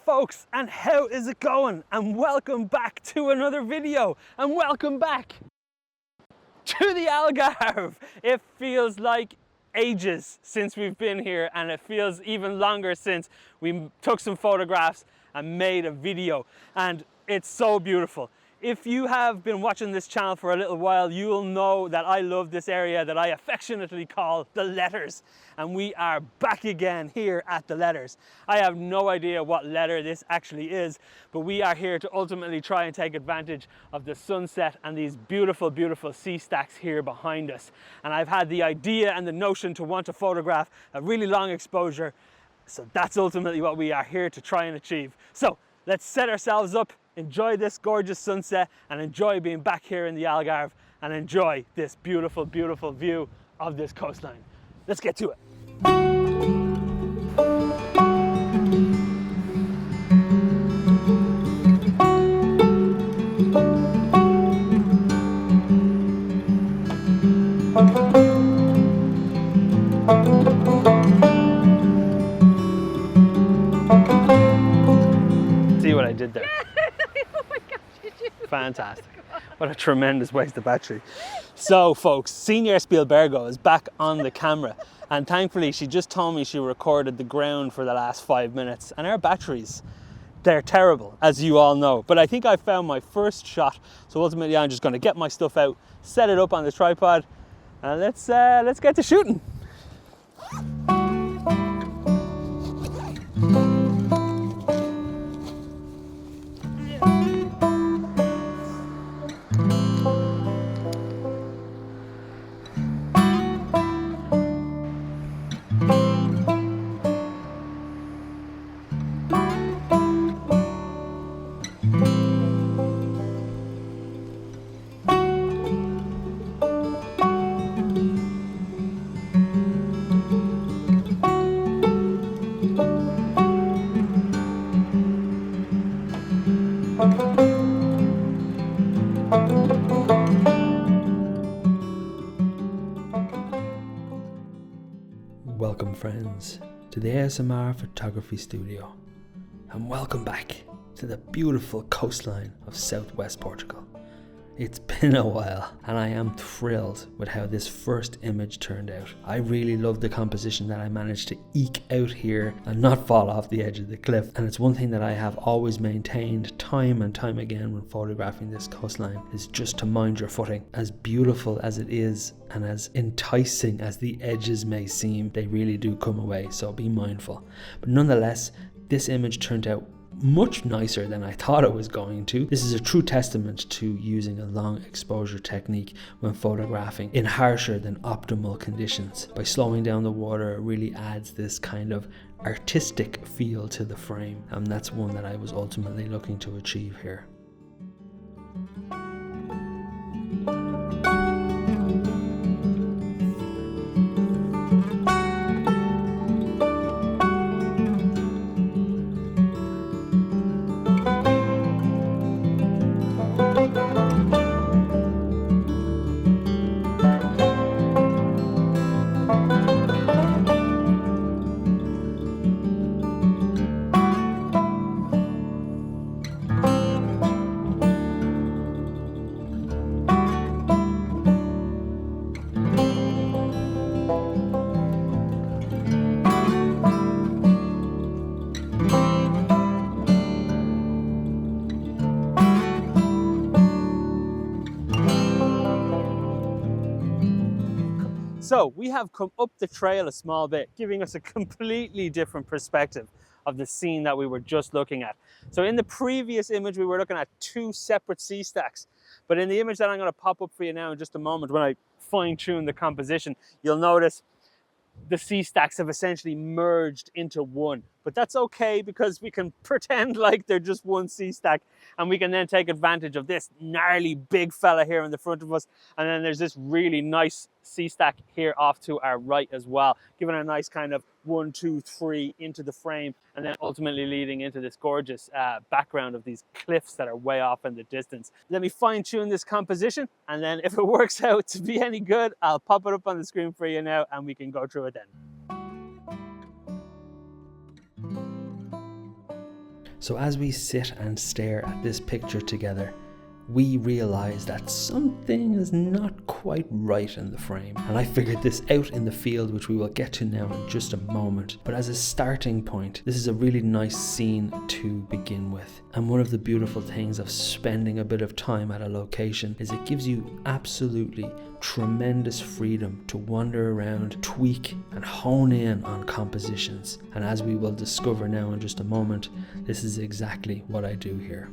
folks, and how is it going? And welcome back to another video, and welcome back to the Algarve. It feels like ages since we've been here, and it feels even longer since we took some photographs and made a video, and it's so beautiful. If you have been watching this channel for a little while, you will know that I love this area that I affectionately call the Letters. And we are back again here at the Letters. I have no idea what letter this actually is, but we are here to ultimately try and take advantage of the sunset and these beautiful, beautiful sea stacks here behind us. And I've had the idea and the notion to want to photograph a really long exposure. So that's ultimately what we are here to try and achieve. So let's set ourselves up, enjoy this gorgeous sunset, and enjoy being back here in the Algarve, and enjoy this beautiful, beautiful view of this coastline. Let's get to it. See what I did there? Oh my gosh, did you? Fantastic. What a tremendous waste of battery. So folks, Senor Spielbergo is back on the camera, and thankfully she just told me she recorded the ground for the last 5 minutes, and our batteries, they're terrible, as you all know. But I think I found my first shot, so ultimately I'm just going to get my stuff out, set it up on the tripod, and let's get to shooting. Welcome friends to the ASMR photography studio, and welcome back to the beautiful coastline of South West Portugal. It's been a while, and I am thrilled with how this first image turned out. I really love the composition that I managed to eke out here and not fall off the edge of the cliff. And it's one thing that I have always maintained time and time again when photographing this coastline, is just to mind your footing. As beautiful as it is and as enticing as the edges may seem, they really do come away, so be mindful. But nonetheless, this image turned out much nicer than I thought it was going to. This is a true testament to using a long exposure technique when photographing in harsher than optimal conditions. By slowing down the water, it really adds this kind of artistic feel to the frame, and that's one that I was ultimately looking to achieve here. So we have come up the trail a small bit, giving us a completely different perspective of the scene that we were just looking at. So in the previous image, we were looking at two separate sea stacks. But in the image that I'm going to pop up for you now in just a moment, when I fine tune the composition, you'll notice the sea stacks have essentially merged into one. But that's okay, because we can pretend like they're just one sea stack, and we can then take advantage of this gnarly big fella here in the front of us, and then there's this really nice sea stack here off to our right as well, giving a nice kind of 1, 2, 3 into the frame, and then ultimately leading into this gorgeous background of these cliffs that are way off in the distance. Let me fine tune this composition, and then if it works out to be any good, I'll pop it up on the screen for you now and we can go through it then. So as we sit and stare at this picture together, we realize that something is not quite right in the frame. And I figured this out in the field, which we will get to now in just a moment. But as a starting point, this is a really nice scene to begin with. And one of the beautiful things of spending a bit of time at a location is it gives you absolutely tremendous freedom to wander around, tweak and hone in on compositions. And as we will discover now in just a moment, this is exactly what I do here.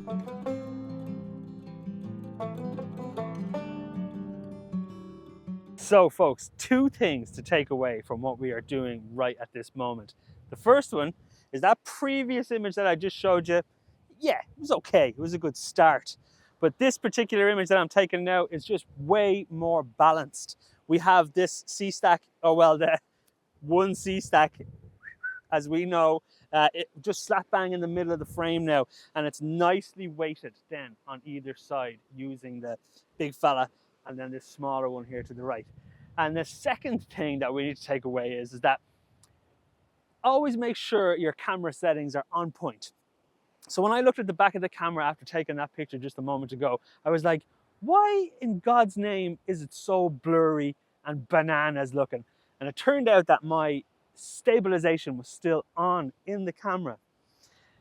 So folks, two things to take away from what we are doing right at this moment. The first one is that previous image that I just showed you. Yeah, it was okay. It was a good start. But this particular image that I'm taking now is just way more balanced. We have this sea stack, or well, the one sea stack, as we know, it just slap bang in the middle of the frame now, and it's nicely weighted then on either side using the big fella and then this smaller one here to the right. And the second thing that we need to take away is that always make sure your camera settings are on point. So when I looked at the back of the camera after taking that picture just a moment ago, I was like, why in God's name is it so blurry and bananas looking? And it turned out that my stabilization was still on in the camera.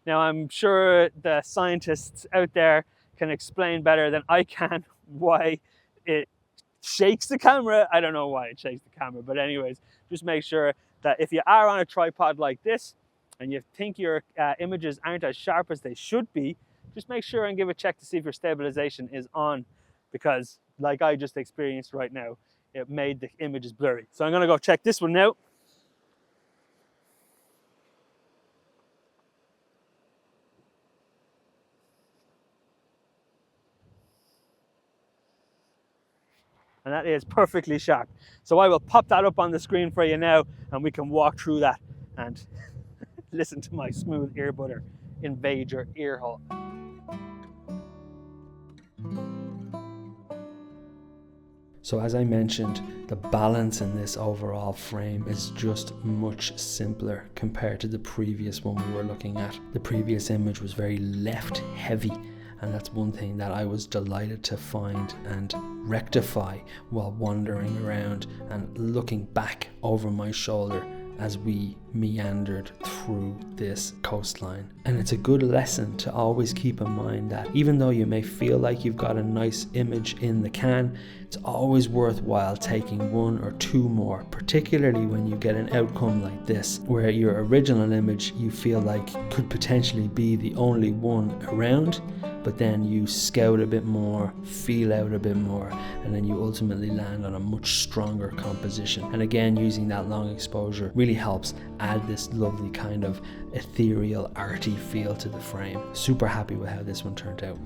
Now I'm sure the scientists out there can explain better than I can why it shakes the camera. I don't know why it shakes the camera, but anyways, just make sure that if you are on a tripod like this and you think your images aren't as sharp as they should be, just make sure and give a check to see if your stabilization is on, because like I just experienced right now, it made the images blurry. So I'm gonna go check this one now. And that is perfectly sharp. So I will pop that up on the screen for you now, and we can walk through that and listen to my smooth ear butter invade your ear hole. So as I mentioned, the balance in this overall frame is just much simpler compared to the previous one we were looking at. The previous image was very left heavy, and that's one thing that I was delighted to find and rectify while wandering around and looking back over my shoulder as we meandered through this coastline. And it's a good lesson to always keep in mind that even though you may feel like you've got a nice image in the can, it's always worthwhile taking one or two more, particularly when you get an outcome like this, where your original image you feel like could potentially be the only one around, but then you scout a bit more, feel out a bit more, and then you ultimately land on a much stronger composition. And again, using that long exposure really helps add this lovely kind of ethereal, arty feel to the frame. Super happy with how this one turned out.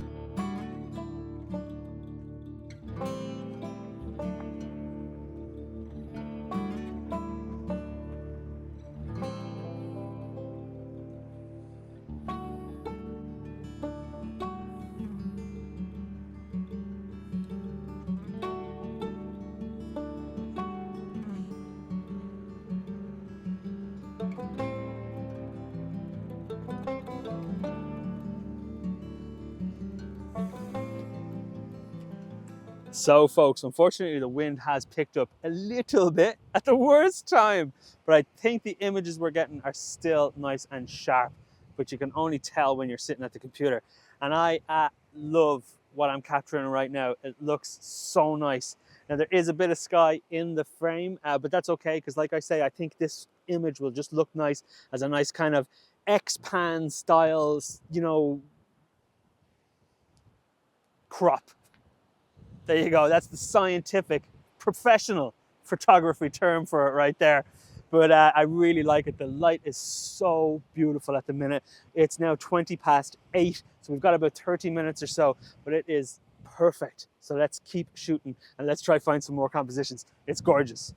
So folks, unfortunately the wind has picked up a little bit at the worst time, but I think the images we're getting are still nice and sharp, but you can only tell when you're sitting at the computer. And I love what I'm capturing right now. It looks so nice. Now there is a bit of sky in the frame, but that's okay, because like I say, I think this image will just look nice as a nice kind of X-pan styles, you know, crop. There you go, that's the scientific, professional photography term for it right there. But I really like it. The light is so beautiful at the minute. It's now 8:20, so we've got about 30 minutes or so, but it is perfect. So let's keep shooting and let's try find some more compositions. It's gorgeous.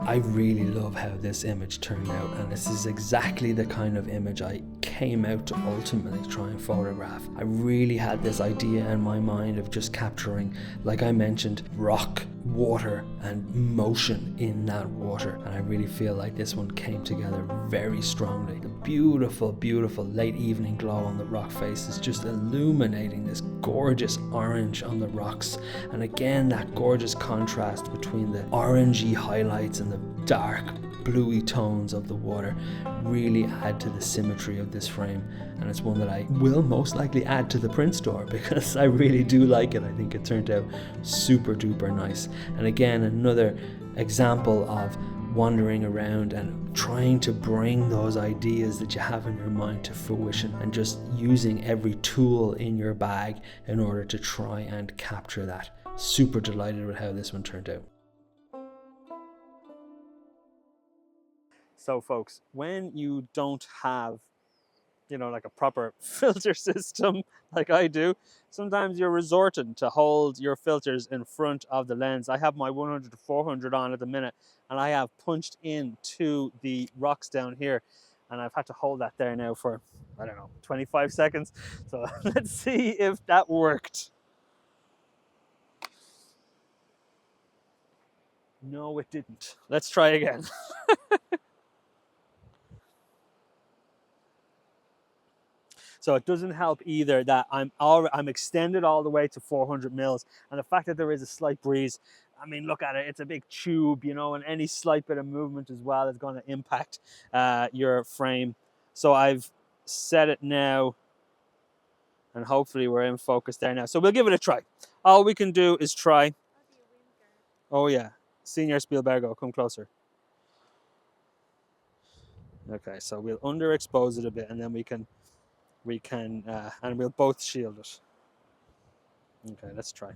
I really love how this image turned out, and this is exactly the kind of image I came out to ultimately try and photograph. I really had this idea in my mind of just capturing, like I mentioned, rock, water and motion in that water, and I really feel like this one came together very strongly. The beautiful, beautiful late evening glow on the rock face is just illuminating this gorgeous orange on the rocks, and again that gorgeous contrast between the orangey highlights and the dark bluey tones of the water really add to the symmetry of this frame, and it's one that I will most likely add to the print store because I really do like it. I think it turned out super duper nice, and again another example of wandering around and trying to bring those ideas that you have in your mind to fruition and just using every tool in your bag in order to try and capture that. Super delighted with how this one turned out. So folks, when you don't have, you know, like a proper filter system like I do, sometimes you're resorting to hold your filters in front of the lens. I have my 100 to 400 on at the minute, and I have punched into the rocks down here, and I've had to hold that there now for, I don't know, 25 seconds. So let's see if that worked. No, it didn't. Let's try again. So it doesn't help either that I'm extended all the way to 400 mils, and the fact that there is a slight breeze, I mean, look at it, it's a big tube, you know, and any slight bit of movement as well is going to impact your frame. So I've set it now, and hopefully we're in focus there now. So we'll give it a try. All we can do is try. Oh yeah, Senor Spielbergo, come closer. Okay, so we'll underexpose it a bit, and then we can and we'll both shield it. Okay, let's try.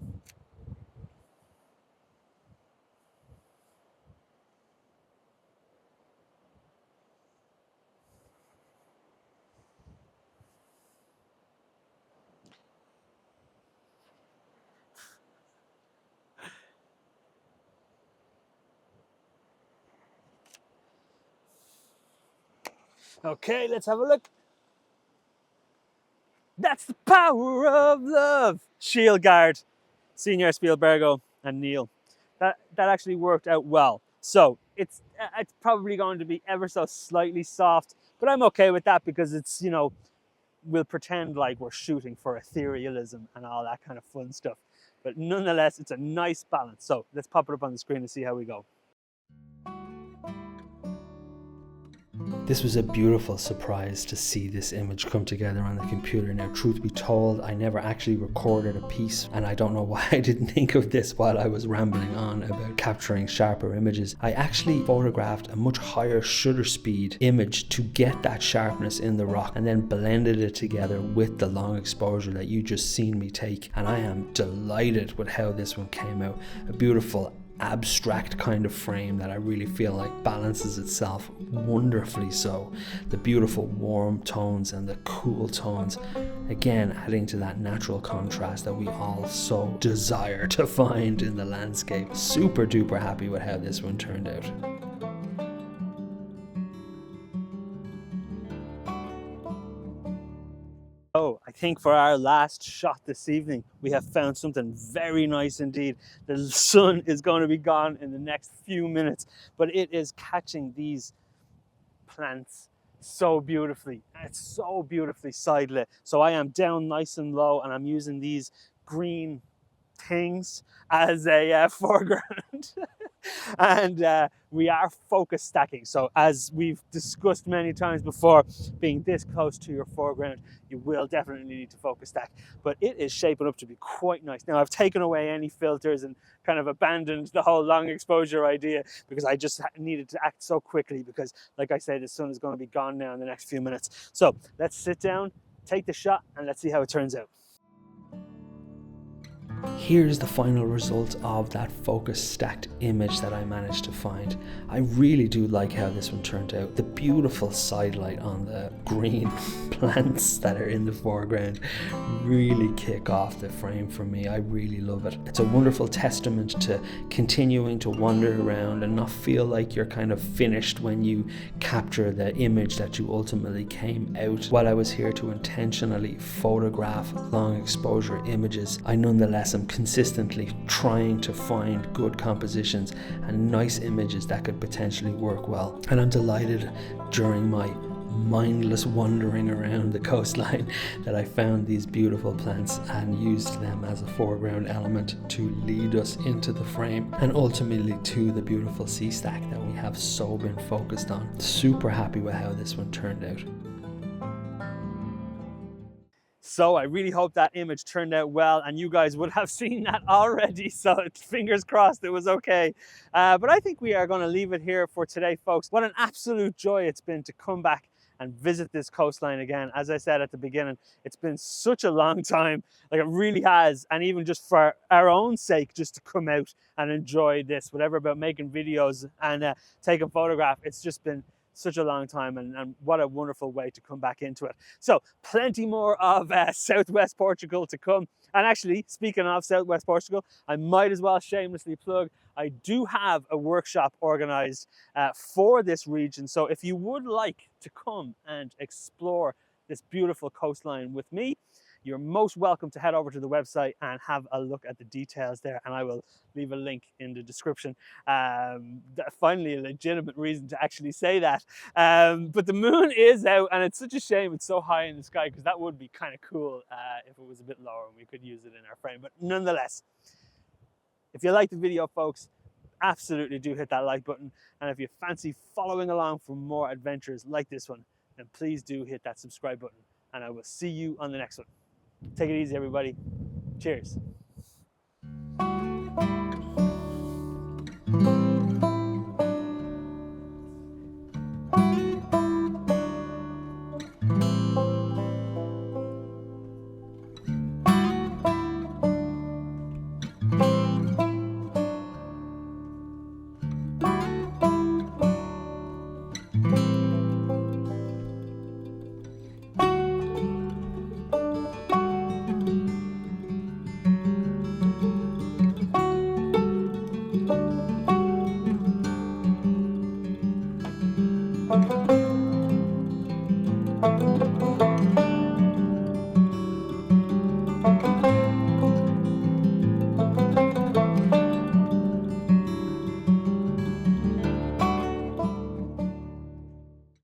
Okay, let's have a look. That's the power of love. Shield guard, Senor Spielbergo and Neil. That actually worked out well. So it's probably going to be ever so slightly soft, but I'm okay with that because it's, you know, we'll pretend like we're shooting for etherealism and all that kind of fun stuff. But nonetheless, it's a nice balance. So let's pop it up on the screen and see how we go. This was a beautiful surprise to see this image come together on the computer. Now, truth be told, I never actually recorded a piece, and I don't know why I didn't think of this while I was rambling on about capturing sharper images. I actually photographed a much higher shutter speed image to get that sharpness in the rock, and then blended it together with the long exposure that you just seen me take, and I am delighted with how this one came out. A beautiful abstract kind of frame that I really feel like balances itself wonderfully so. The beautiful warm tones and the cool tones, again adding to that natural contrast that we all so desire to find in the landscape. Super duper happy with how this one turned out. So I think for our last shot this evening, we have found something very nice indeed. The sun is going to be gone in the next few minutes, but it is catching these plants so beautifully. It's so beautifully side lit. So I am down nice and low, and I'm using these green things as a foreground. And we are focus stacking. So as we've discussed many times before, being this close to your foreground, you will definitely need to focus stack. But it is shaping up to be quite nice. Now I've taken away any filters and kind of abandoned the whole long exposure idea because I just needed to act so quickly because, like I said, the sun is going to be gone now in the next few minutes. So let's sit down, take the shot, and let's see how it turns out. Here's the final result of that focus stacked image that I managed to find. I really do like how this one turned out. The beautiful sidelight on the green plants that are in the foreground really kick off the frame for me. I really love it. It's a wonderful testament to continuing to wander around and not feel like you're kind of finished when you capture the image that you ultimately came out. While I was here to intentionally photograph long exposure images, I nonetheless I'm consistently trying to find good compositions and nice images that could potentially work well. And I'm delighted during my mindless wandering around the coastline that I found these beautiful plants and used them as a foreground element to lead us into the frame and ultimately to the beautiful sea stack that we have so been focused on. Super happy with how this one turned out. So I really hope that image turned out well, and you guys would have seen that already, so fingers crossed it was okay. But I think we are going to leave it here for today, folks. What an absolute joy it's been to come back and visit this coastline again. As I said at the beginning, it's been such a long time, like it really has, and even just for our own sake, just to come out and enjoy this, whatever about making videos and taking photographs, it's just been such a long time, and what a wonderful way to come back into it. So plenty more of Southwest Portugal to come. And actually, speaking of Southwest Portugal, I might as well shamelessly plug, I do have a workshop organized for this region. So if you would like to come and explore this beautiful coastline with me, you're most welcome to head over to the website and have a look at the details there, and I will leave a link in the description. Finally, a legitimate reason to actually say that. But the moon is out, and it's such a shame it's so high in the sky, because that would be kind of cool if it was a bit lower and we could use it in our frame. But nonetheless, if you like the video, folks, absolutely do hit that like button. And if you fancy following along for more adventures like this one, then please do hit that subscribe button, and I will see you on the next one. Take it easy, everybody. Cheers.